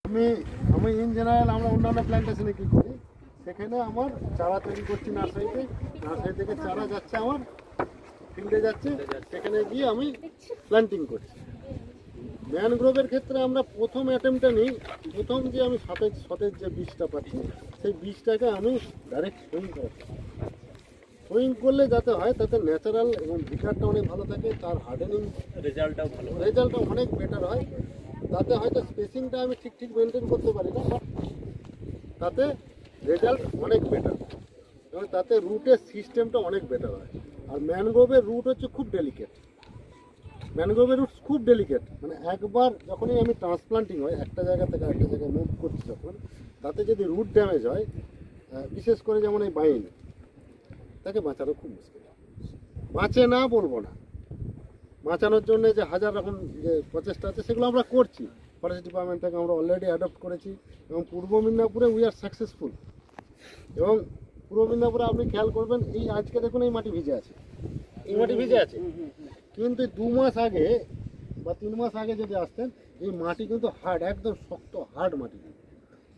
আমি আমি in general আমরা অন্যান্য প্ল্যান্টেশনে কী করি, সেখানে আমার চারা তৈরি করছি নার্সারিতে, নার্সারি থেকে চারা যাচ্ছে আমার ফিল্ডে যাচ্ছে, সেখানে গিয়ে আমি প্ল্যান্টিং করছি। ম্যানগ্রোভের ক্ষেত্রে আমরা প্রথম অ্যাটেম্পটা নিই, প্রথম যে আমি সতেজ যে বীজটা পাচ্ছি সেই বীজটাকে আমি ডাইরেক্ট সোয়িং করাচ্ছি। সোয়িং করলে যাতে হয় তাতে ন্যাচারাল এবং ভিকারটা অনেক ভালো থাকে, তার হার্ডেনিং রেজাল্টটা অনেক বেটার হয়। তাতে হয়তো স্পেসিংটা আমি ঠিক মেনটেন করতে পারি না, বাট তাতে রেজাল্ট অনেক বেটার এবং তাতে রুটের সিস্টেমটা অনেক বেটার হয়। আর ম্যানগ্রোভের রুট হচ্ছে খুব ডেলিকেট, ম্যানগ্রোভের রুট খুব ডেলিকেট, মানে একবার যখনই আমি ট্রান্সপ্লান্টিং হয় একটা জায়গা থেকে একটা জায়গায় মুভ করছি যখন, তাতে যদি রুট ড্যামেজ হয়, বিশেষ করে যেমন এই বাইন, তাকে বাঁচানো খুব মুশকিল। বাঁচে না বলবো না, বাঁচানোর জন্য যে হাজার রকম যে প্রচেষ্টা আছে সেগুলো আমরা করছি। ফরেস্ট ডিপার্টমেন্ট থেকে আমরা অলরেডি অ্যাডপ্ট করেছি এবং পূর্ব মিদনাপুরে উই আর সাকসেসফুল। এবং পূর্ব মিদনাপুরে আপনি খেয়াল করবেন, এই আজকে দেখুন এই মাটি ভিজে আছে, এই মাটি ভিজে আছে, কিন্তু 2 মাস আগে বা 3 মাস আগে যদি আসতেন এই মাটি কিন্তু হার্ড, একদম শক্ত হার্ড মাটি।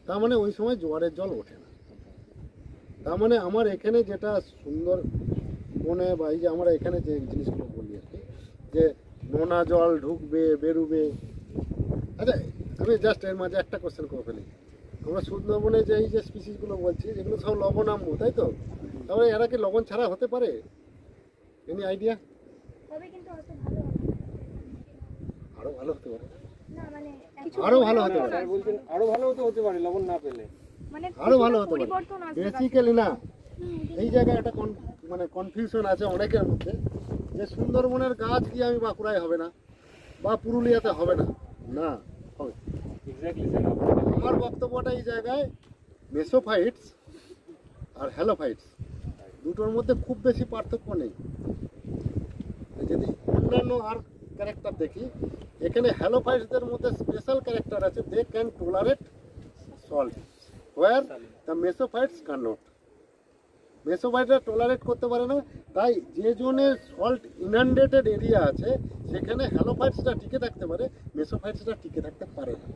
তার মানে ওই সময় জোয়ারের জল ওঠে না। তার মানে আমার এখানে যেটা সুন্দর মনে, বা এই যে আমরা এখানে যে জিনিসগুলো বলি আর কি, যে নোনা জল ঢুকবে বেরুবে। আচ্ছা, আমি জাস্ট এর মাঝে একটা কোশ্চেন করে ফেলি। আমরা সুন্দরবনে যে এই যে স্পিসিসগুলো বলছি, যেগুলো সব লবণাম্য, তাই তো? তাহলে এরা কি লবণ ছাড়া হতে পারে? Any idea? আরো ভালো হতে পারে, আরো ভালো হতে পারে, আরো ভালো হতে পারে লবণ না পেলে, আরো ভালো হতে পারে। বেসিক্যালি না, এই জায়গায় একটা মানে কনফিউশন আছে অনেকের মধ্যে, যে সুন্দরবনের গাছ দিয়ে আমি বাঁকুড়ায় হবে না বা পুরুলিয়াতে হবে না। না, হবে। আমার বক্তব্যটা এই জায়গায় মেসোফাইটস আর হ্যালোফাইটস দুটোর মধ্যে খুব বেশি পার্থক্য নেই। যদি অন্যান্য আর ক্যারেক্টার দেখি, এখানে হ্যালোফাইটসদের মধ্যে স্পেশাল ক্যারেক্টার আছে, they can tolerate salt, where the mesophytes can not. মেসোফাইটরা টলারেট করতে পারে না, তাই যে জোনে সল্ট ইনান্ডেটেড এরিয়া আছে সেখানে হ্যালোফাইটসটা টিকে থাকতে পারে, মেসোফাইটসটা টিকে থাকতে পারে না।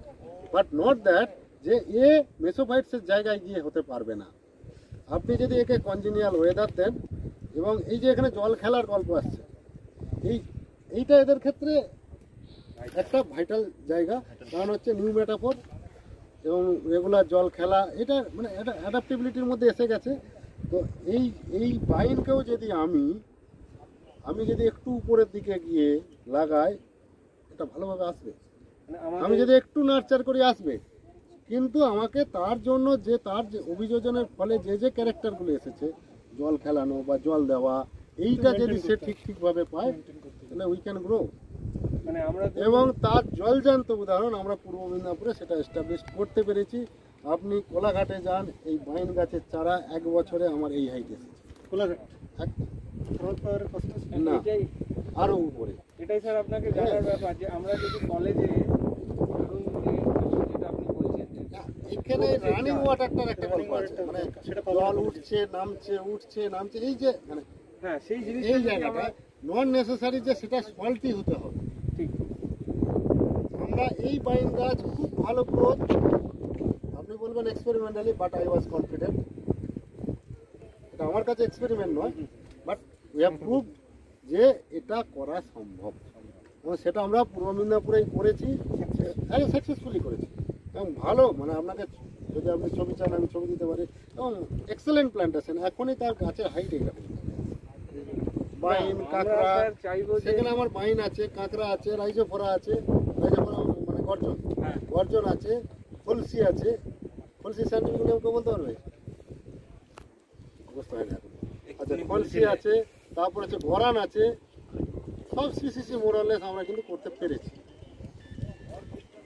বাট নট দ্যাট যে এ মেসোফাইটসের জায়গায় গিয়ে হতে পারবে না। আপনি যদি একে কনজিনিয়াল ওয়েদার দেন, এবং এই যে এখানে জল খেলার গল্প আসছে, এইটা এদের ক্ষেত্রে একটা ভাইটাল জায়গা, কারণ হচ্ছে নিউ মেটাফোর এবং রেগুলার জল খেলা, এটা মানে এটা অ্যাডাপ্টেবিলিটির মধ্যে এসে গেছে। তো এই বাইনকেও যদি আমি যদি একটু উপরের দিকে গিয়ে লাগাই, এটা ভালোভাবে আসবে। আমি যদি একটু নার্চার করি আসবে, কিন্তু আমাকে তার জন্য যে তার যে অভিযোজনের ফলে যে ক্যারেক্টারগুলো এসেছে, জল খেলানো বা জল দেওয়া, এইটা যদি সে ঠিকভাবে পায়, তাহলে উই ক্যান গ্রো। এবং তার জলজান্ত উদাহরণ আমরা পূর্ব মেদিনীপুরে সেটা এস্টাবলিশ করতে পেরেছি। আপনি কোলাঘাটে যান, এই বাইন গাছের চারা 1 বছরে আমার এই হাইট এসেছে। কোলাঘাট না, আরো উপরে। এটাই স্যার আপনাকে জানার ব্যাপার, যে আমরা যদি কলেজে যেটা আপনি বলছেন, এখানে রানিং ওয়াটারটার একটা গল্প আছে, মানে জল উঠছে নামছে, এই যে মানে হ্যাঁ সেই জিনিস, এই জায়গাটা নন নেসেসারি যে সেটা সল্টই হতে হবে। ঠিক। আমরা এই বাইন গাছ খুব ভালো গ্রোথ, আপনি বলবেন experimentally, but I was confident. এটা আমার কাছে এক্সপেরিমেন্ট নয়, বাট উই হ্যাভ প্রুভ যে এটা করা সম্ভব, এবং সেটা আমরা পূর্ব মেদিনীপুরেই করেছি, সাকসেসফুলি করেছি। এবং ভালো, মানে আপনাকে যদি আপনি ছবি চান আমি ছবি দিতে পারি, এবং এক্সেলেন্ট প্ল্যান্টেশন। এখনই তার গাছের হাইট এইরকম। বাইন, কাঁকড়া, সেখানে আমার বাইন আছে, কাঁকড়া আছে, রাইজোফোরা আছে, রাইজোফোরা মানে গর্জন আছে, ফলসি আছে। ফলসি সাইন্টিফিক নেম কেউ বলতে পারবে? অবস্থা হয় না। আচ্ছা, ফলসি আছে, তারপর হচ্ছে গরান আছে, সব স্পিসিসই মোরালেস আমরা কিন্তু করতে পেরেছি।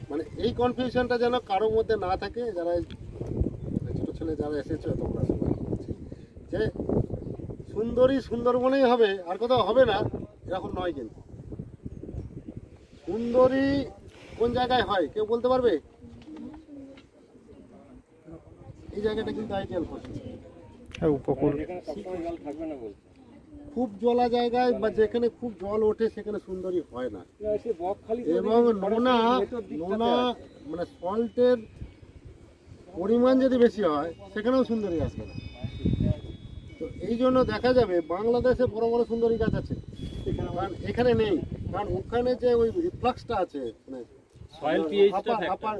মানে এই কনফিউশনটা যেন কারোর মধ্যে না থাকে, যারা ছোটো ছেলে যারা এসেছে তোমরা সবাই বলছি যে সুন্দরী সুন্দরবনেই হবে, আর কোথাও হবে না এরকম নয়। কিন্তু সুন্দরী কোন জায়গায় হয় কেউ বলতে পারবে? এই জায়গাটা কিন্তু আইডিয়াল পজিশন। উপকূল, এখানে সবসময় জল থাকবে না বলতে। খুব জলা জায়গায় বা যেখানে খুব জল ওঠে সেখানে সুন্দরী হয় না। সে বকখালি এবং নোনা মানে সল্টের পরিমাণ যদি বেশি হয় সেখানেও সুন্দরী আসবে না। তো এই জন্য দেখা যাবে বাংলাদেশে বড় বড় সুন্দরী গাছ আছে, কারণ এখানে নেই, কারণ ওখানে যে ওই রিফ্লাক্সটা আছে মানে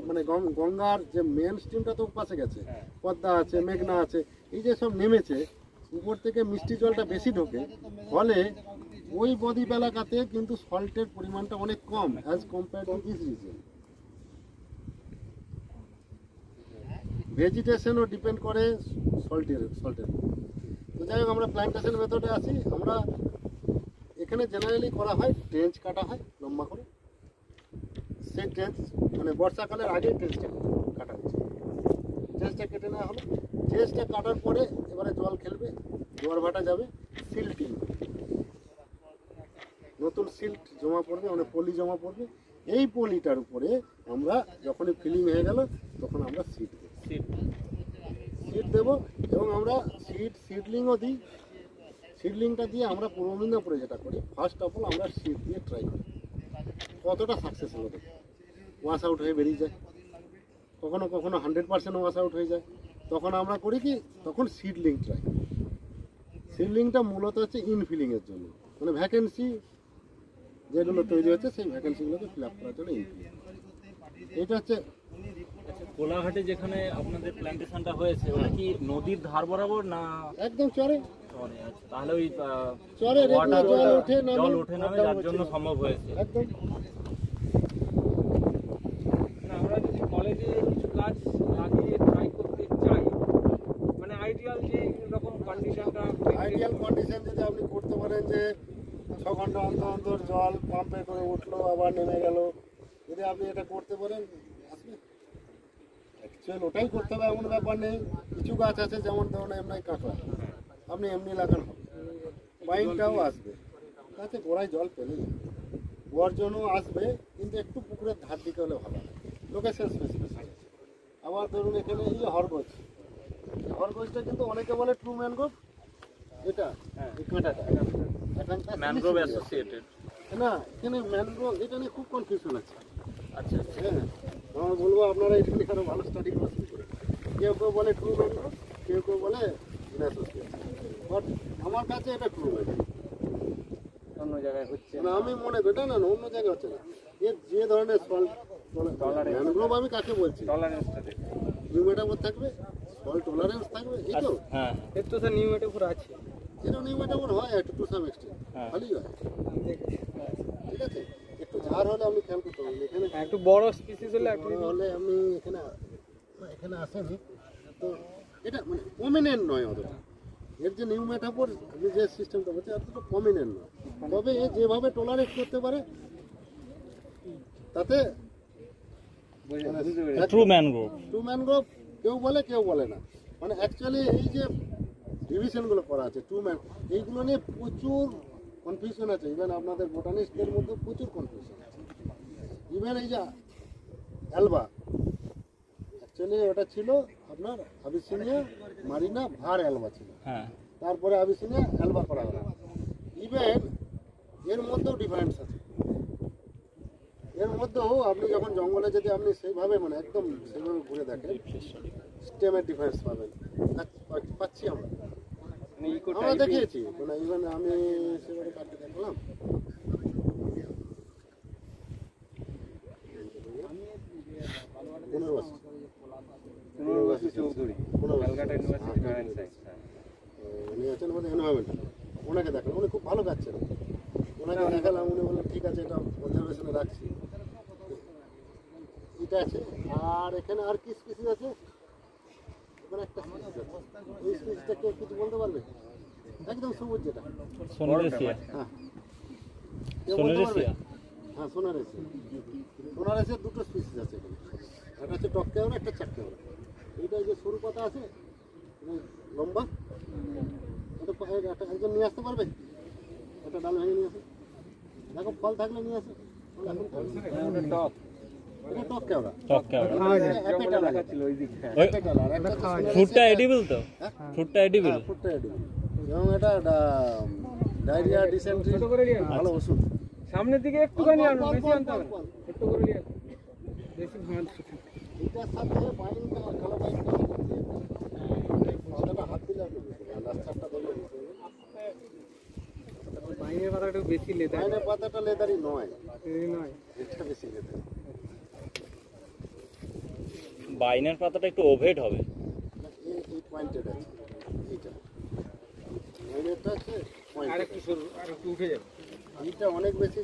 মানে গঙ্গার যে মেন স্ট্রিমটা তো পাশে গেছে, পদ্মা আছে, মেঘনা আছে, এই যে সব নেমেছে উপর থেকে মিষ্টি জলটা বেশি ঢোকে, ফলে ওই বদ্বীপ এলাকাতে কিন্তু সল্টের পরিমাণটা অনেক কম as compare to this reason. ভেজিটেশনও ডিপেন্ড করে সল্টের। তো যাই হোক, আমরা প্ল্যান্টেশন মেথডে আসি। আমরা এখানে জেনারেলি করা হয় ট্রেঞ্চ কাটা হয় লম্বা করে। সেই ট্রেঞ্চ মানে বর্ষাকালের আগে ট্রেঞ্চটা কাটা হচ্ছে, ট্রেঞ্চটা কেটে নেওয়া হলো। ট্রেঞ্চটা কাটার পরে এবারে জল খেলবে, জোয়ার ভাটা যাবে, সিল্টিং, নতুন সিল্ট জমা পড়বে, মানে পলি জমা পড়বে। এই পলিটার উপরে আমরা যখনই ফিলিং হয়ে গেল তখন আমরা সিড দেবো এবং আমরা সিডলিংও দিই। সিডলিংটা দিয়ে আমরা পূর্ব মেদিনীপুরে যেটা করি, ফার্স্ট অফ অল আমরা সিড দিয়ে ট্রাই করি কতটা সাকসেস হলো। ওয়াশ আউট হয়ে বেরিয়ে যায়, কখনো কখনো 100% ওয়াশ আউট হয়ে যায়। তখন আমরা করি কি, তখন সিডলিং ট্রাই। সিডলিংটা মূলত হচ্ছে ইনফিলিংয়ের জন্য, মানে ভ্যাকেন্সি যেগুলো তৈরি হচ্ছে সেই ভ্যাকেন্সিগুলোকে ফিল আপ করার জন্য ইনফিলিং। এটা হচ্ছে কোলাঘাটে যেখানে আপনাদের প্ল্যান্টেশনটা হয়েছে, ওটা কি নদীর ধার বরাবর না একদম চরে? চরে। আচ্ছা, তাহলে ওই চরে জল ওঠে নামে যার জন্য সম্ভব হয়েছে। একদম। আমরা যদি কলেজে কিছু গাছ লাগিয়ে ট্রাই করতে চাই, মানে আইডিয়াল যে রকম কন্ডিশনটা, আইডিয়াল কন্ডিশন যদি আপনি করতে পারেন যে 6 ঘন্টা অন্তর অন্তর জল পাম্পে করে উঠলো আবার নেমে গেল, যদি আপনি এটা করতে পারেন আসবে। অ্যাকচুয়াল ওটাই করতে হবে এমন ব্যাপার নেই। কিছু গাছ আছে যেমন ধরুন এমনি কাঁকড়া, আপনি এমনি লাগান, বাইনটাও আসবে, গাছে গোড়ায় জল পেলেই গোয়ার জন্য আসবে, কিন্তু একটু পুকুরের ধার দিকে হলে ভালো হয়, লোকেশন স্পেসিফিক। আবার ধরুন এখানে এই যে হরগোজ, হরগোজটা কিন্তু অনেকে বলে ট্রু ম্যানগ্রোভ, এটা এই কাঁটাটা ম্যানগ্রোভ অ্যাসোসিয়েটেড না, এখানে ম্যানগ্রোভ এটা নিয়ে খুব কনফিউশন আছে। আচ্ছা, হ্যাঁ, আমরা বলবো আপনারা এটা নিয়ে আরো ভালো স্টাডি করা শুরু করে। কেউ কেউ বলে ট্রু ম্যানগ্রোভ, কেউ কেউ বলে অ্যাসোসিয়েট, বাট আমার কাছে এটা ট্রু ম্যানগ্রোভ। অন্য জায়গায় হচ্ছে না, আমি মনে করি না অন্য জায়গায় হচ্ছে না। এর যে ধরনের সল্ট ম্যানগ্রোভ আমি কাকে বলছি, টলারেন্সটা নিউমেটাফোর থাকবে, সল্ট টলারেন্স থাকবে, এই তো। হ্যাঁ, এর তো স্যার নিউমেটাফোর আছে, এটা নিউমেটাফোর হয় একটু টু সাম এক্সটেন্ট, ভালোই হয়, ঠিক আছে। একটু ঝাড় হলে আপনি খেয়াল করতে পারবেন, এখানে একটু বড় স্পিসিস হলে একটু হলে আমি এখানে আসেনি তো, এটা মানে প্রমিনেন্ট নয় অতটা। এর যে নিউ মেটাফোর আমি যে সিস্টেমটা বলছি অতটা প্রমিনেন্ট নয়, তবে এ যেভাবে টলারেট করতে পারে তাতে ট্রু ম্যানগ্রোভ। ট্রু ম্যানগ্রোভ কেউ বলে কেউ বলে না, মানে অ্যাকচুয়ালি এই যে ডিভিশনগুলো করা আছে ট্রু ম্যান, এইগুলো নিয়ে প্রচুর কনফিউশন আছে। ইভেন আপনাদের বোটানিস্টদের মধ্যে প্রচুর কনফিউশন আছে। ইভেন এই যে অ্যালবা, অ্যাকচুয়ালি ওটা ছিল আপনার আবিসিনিয়া মারিনা ভার অ্যালবা ছিল, হ্যাঁ, তারপরে আবিসিনিয়া অ্যালবা করা হলো। ইভেন এর মধ্যেও ডিফারেন্স আছে। এর মধ্যেও আপনি যখন জঙ্গলে যদি আপনি সেইভাবে মানে একদম সেইভাবে ঘুরে দেখেন, স্টেমের ডিফারেন্স পাবেন, পাচ্ছি আমরা দেখিয়েছি, মানে ইভেন আমি সেভাবে কাটতে দেখলাম। উনি আছেন আমাদের এনভায়রনমেন্ট, ওনাকে দেখলাম, উনি খুব ভালো কাটছেন, ওনাকে দেখালাম, উনি বললেন ঠিক আছে এটা অবজারভেশনে রাখছি। এটা আছে, আর এখানে আর কি স্পিসিস আছে, এখানে একটা স্পিসিস আছে, এই স্পিসিসটা কেউ কিছু বলতে পারবে? একদম সবুজ যেটা, সোনারেসিয়া। হ্যাঁ কেউ বলতে পারবে? হ্যাঁ, সোনারেসিয়া। সোনারেসিয়ার দুটো স্পিসিস আছে এখানে, একটা হচ্ছে টক কেওড়া, একটা চাক কেওড়া। এইটা যে সরু পাতা আছে লম্বা, ওটা একজন নিয়ে আসতে পারবে? একটা ডাল ভেঙে নিয়ে আসে, দেখো ফল থাকলে নিয়ে আসে। এটা টক কেওড়া, ফ্রুটটা এডিবল তো? ফ্রুটটা এডিবল, ফ্রুটটা এডিবল, এবং এটা ডায়রিয়া ডিসেন্ট্রি ছোট করে নিয়ে ভালো ওষুধ। সামনের দিকে একটুখানি আনুন, বল, বেশি বল, আনতে হবে বল, না। ছোট্ট করে নিয়ে আনুন। বেশি ভাঁজ এটার সাথে বাইনটা কালো বাইনটা মাথাটা হাত দিলে আপনি বুঝতে পারবেন, লাস্টারটা ধরলে বুঝতে পারবেন। বাইরের পাতা একটু বেশি লেদা বাইনের পাতাটা লেদারি নয়, নয়। এটা বেশি লেদারি। বাইনের পাতাটা একটু ওভেড হবে। এই পয়েন্টেড আছে, এইটা বাইনেরটা আছে আর পয়েন্টেড, একটু সরু, আর একটু উঠে যাবে। এইটা অনেক বেশি